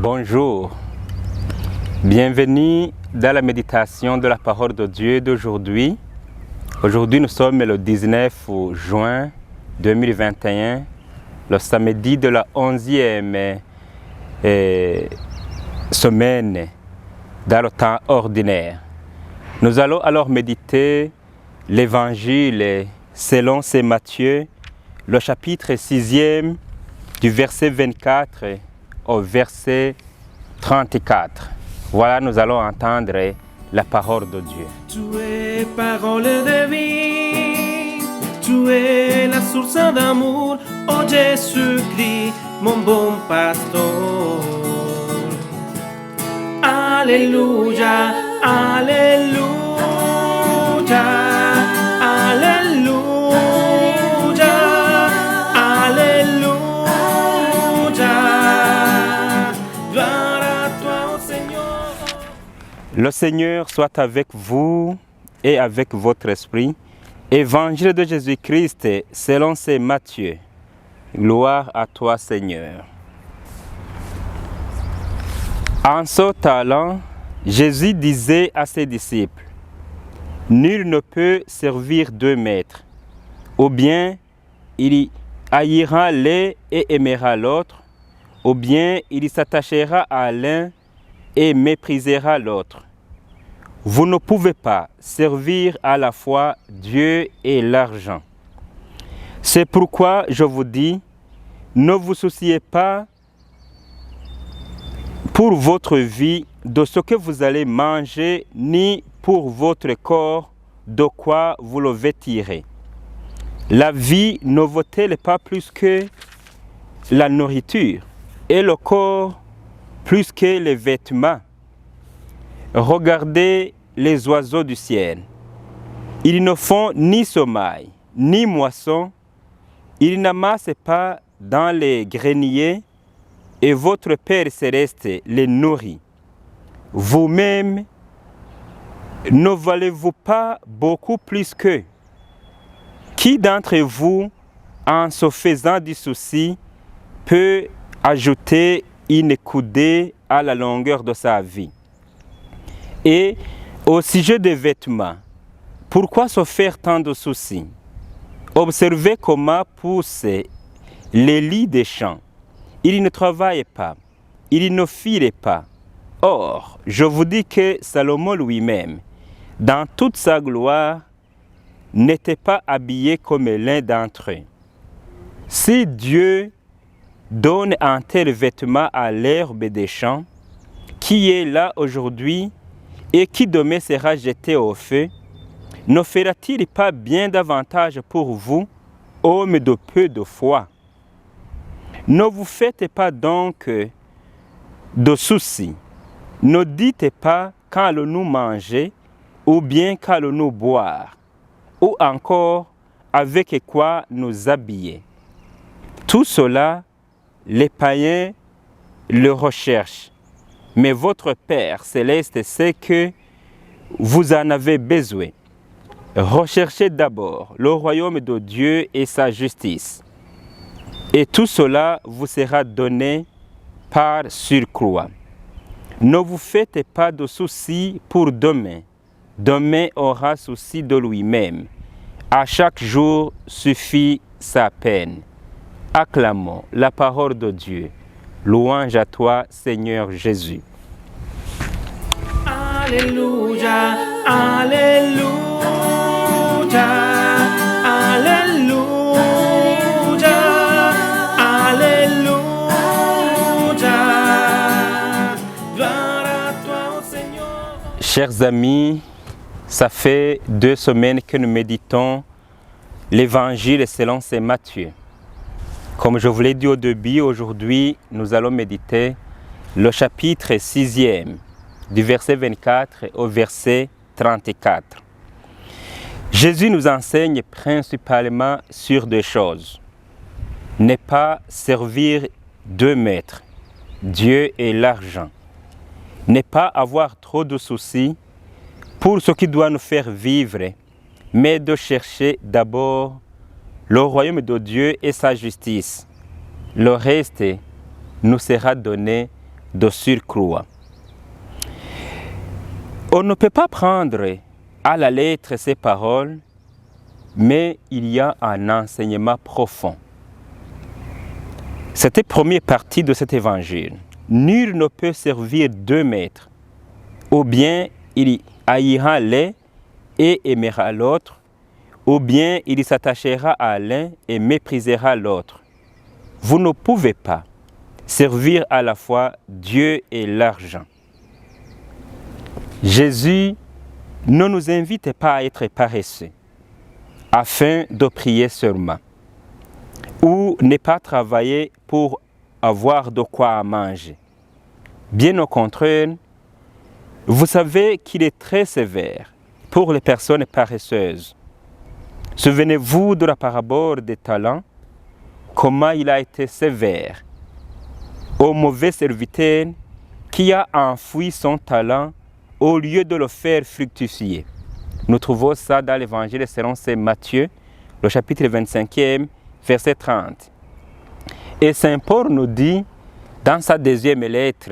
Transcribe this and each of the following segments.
Bonjour, bienvenue dans la méditation de la parole de Dieu d'aujourd'hui. Aujourd'hui, nous sommes le 19 juin 2021, le samedi de la 11e semaine dans le temps ordinaire. Nous allons alors méditer l'évangile selon saint Matthieu, le chapitre 6e du verset 24 au verset 34. Voilà, nous allons entendre la parole de Dieu. Tu es parole de vie, tu es la source d'amour, oh Jésus-Christ, mon bon pasteur. Alléluia, alléluia, alléluia, alléluia. Gloire à toi, Seigneur. Le Seigneur soit avec vous et avec votre esprit. Évangile de Jésus-Christ selon saint Matthieu. Gloire à toi, Seigneur. En ce temps-là, Jésus disait à ses disciples, « Nul ne peut servir deux maîtres, ou bien il haïra l'un et aimera l'autre, ou bien il s'attachera à l'un et méprisera l'autre. Vous ne pouvez pas servir à la fois Dieu et l'argent. C'est pourquoi je vous dis, ne vous souciez pas pour votre vie de ce que vous allez manger, ni pour votre corps de quoi vous le vêtirez. La vie ne vaut-elle pas plus que la nourriture, et le corps plus que les vêtements? Regardez les oiseaux du ciel. Ils ne font ni sommeil, ni moisson. Ils n'amassent pas dans les greniers, et votre Père céleste les nourrit. Vous-même, ne valez-vous pas beaucoup plus qu'eux? Qui d'entre vous, en se faisant du souci, peut ajouter une coudée à la longueur de sa vie? Et au sujet des vêtements, pourquoi se faire tant de soucis? Observez comment poussent les lits des champs. Ils ne travaillent pas, ils ne filent pas. Or, je vous dis que Salomon lui-même, dans toute sa gloire, n'était pas habillé comme l'un d'entre eux. Si Dieu donne un tel vêtement à l'herbe des champs, qui est là aujourd'hui et qui demain sera jeté au feu, ne fera-t-il pas bien davantage pour vous, hommes de peu de foi? Ne vous faites pas donc de soucis. Ne dites pas quand allons-nous manger, ou bien quand allons-nous boire, ou encore avec quoi nous habiller. Tout cela, les païens le recherchent. Mais votre Père céleste sait que vous en avez besoin. Recherchez d'abord le royaume de Dieu et sa justice. Et tout cela vous sera donné par surcroît. Ne vous faites pas de soucis pour demain. Demain aura souci de lui-même. À chaque jour suffit sa peine. Acclamons la parole de Dieu. Louange à toi, Seigneur Jésus. Alléluia, alléluia, alléluia, alléluia. Gloire à toi, Seigneur. Chers amis, ça fait 2 semaines que nous méditons l'évangile selon saint Matthieu. Comme je vous l'ai dit au début, aujourd'hui, nous allons méditer le chapitre 6e, du verset 24 au verset 34. Jésus nous enseigne principalement sur 2 choses. Ne pas servir 2 maîtres, Dieu et l'argent. Ne pas avoir trop de soucis pour ce qui doit nous faire vivre, mais de chercher d'abord le royaume de Dieu et sa justice. Le reste nous sera donné de surcroît. On ne peut pas prendre à la lettre ces paroles, mais il y a un enseignement profond. C'était la première partie de cet évangile. Nul ne peut servir deux maîtres. Ou bien il haïra l'un et aimera l'autre, ou bien il s'attachera à l'un et méprisera l'autre. Vous ne pouvez pas servir à la fois Dieu et l'argent. Jésus ne nous invite pas à être paresseux, afin de prier seulement, ou ne pas travailler pour avoir de quoi manger. Bien au contraire, vous savez qu'il est très sévère pour les personnes paresseuses. Souvenez-vous de la parabole des talents, comment il a été sévère au mauvais serviteur qui a enfoui son talent au lieu de le faire fructifier. Nous trouvons ça dans l'évangile selon saint Matthieu, le chapitre 25e, verset 30. Et saint Paul nous dit, dans sa deuxième lettre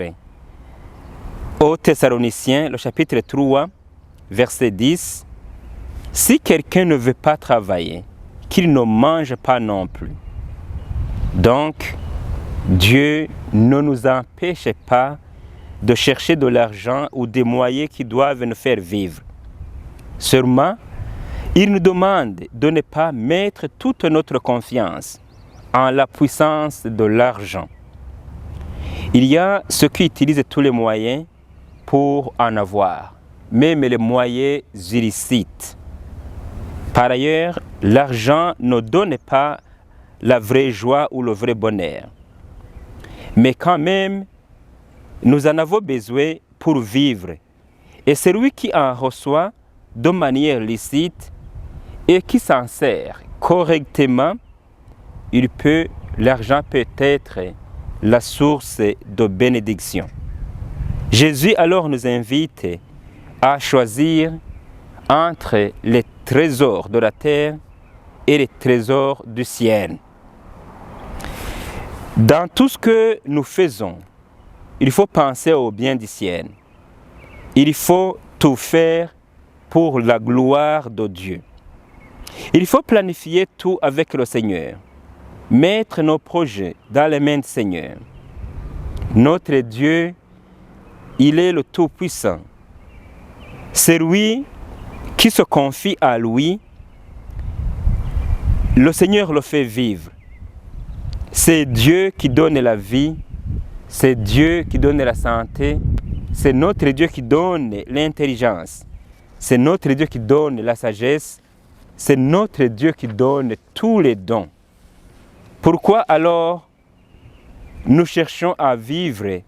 aux Thessaloniciens, le chapitre 3, verset 10, « Si quelqu'un ne veut pas travailler, qu'il ne mange pas non plus. » Donc, Dieu ne nous empêche pas de chercher de l'argent ou des moyens qui doivent nous faire vivre. Seulement, il nous demande de ne pas mettre toute notre confiance en la puissance de l'argent. Il y a ceux qui utilisent tous les moyens pour en avoir, même les moyens illicites. Par ailleurs, l'argent ne donne pas la vraie joie ou le vrai bonheur. Mais quand même, nous en avons besoin pour vivre. Et celui qui en reçoit de manière licite et qui s'en sert correctement, l'argent peut être la source de bénédiction. Jésus alors nous invite à choisir entre les trésors de la terre et les trésors du ciel. Dans tout ce que nous faisons, il faut penser au bien du ciel. Il faut tout faire pour la gloire de Dieu. Il faut planifier tout avec le Seigneur. Mettre nos projets dans les mains du Seigneur. Notre Dieu, il est le Tout-Puissant. C'est lui qui se confie à lui. Le Seigneur le fait vivre. C'est Dieu qui donne la vie. C'est Dieu qui donne la santé. C'est notre Dieu qui donne l'intelligence. C'est notre Dieu qui donne la sagesse. C'est notre Dieu qui donne tous les dons. Pourquoi alors nous cherchons à vivre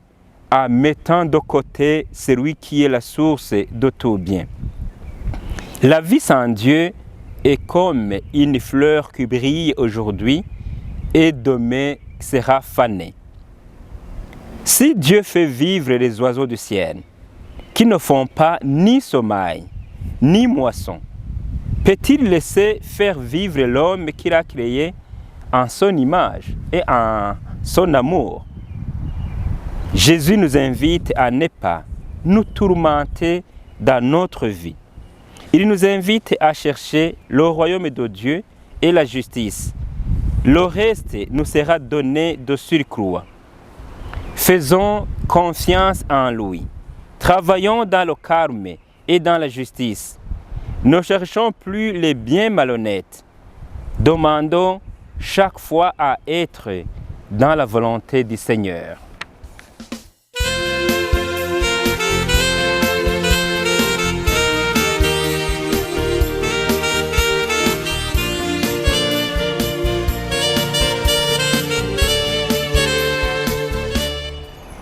en mettant de côté celui qui est la source de tout bien? La vie sans Dieu est comme une fleur qui brille aujourd'hui et demain sera fanée. Si Dieu fait vivre les oiseaux du ciel, qui ne font pas ni sommeil, ni moisson, peut-il laisser faire vivre l'homme qu'il a créé en son image et en son amour? Jésus nous invite à ne pas nous tourmenter dans notre vie. Il nous invite à chercher le royaume de Dieu et la justice. Le reste nous sera donné de surcroît. Faisons confiance en lui. Travaillons dans le calme et dans la justice. Ne cherchons plus les biens malhonnêtes. Demandons chaque fois à être dans la volonté du Seigneur.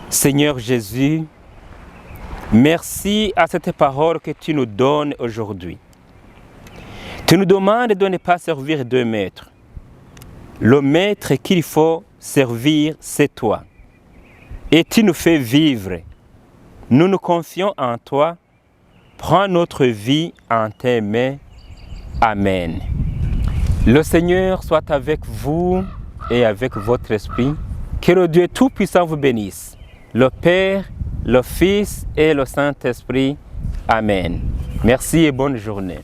Seigneur Jésus, merci à cette parole que tu nous donnes aujourd'hui. Tu nous demandes de ne pas servir deux maîtres. Le maître qu'il faut servir, c'est toi. Et tu nous fais vivre. Nous nous confions en toi. Prends notre vie en tes mains. Amen. Le Seigneur soit avec vous et avec votre esprit. Que le Dieu Tout-Puissant vous bénisse, le Père, le Fils et le Saint-Esprit. Amen. Merci et bonne journée.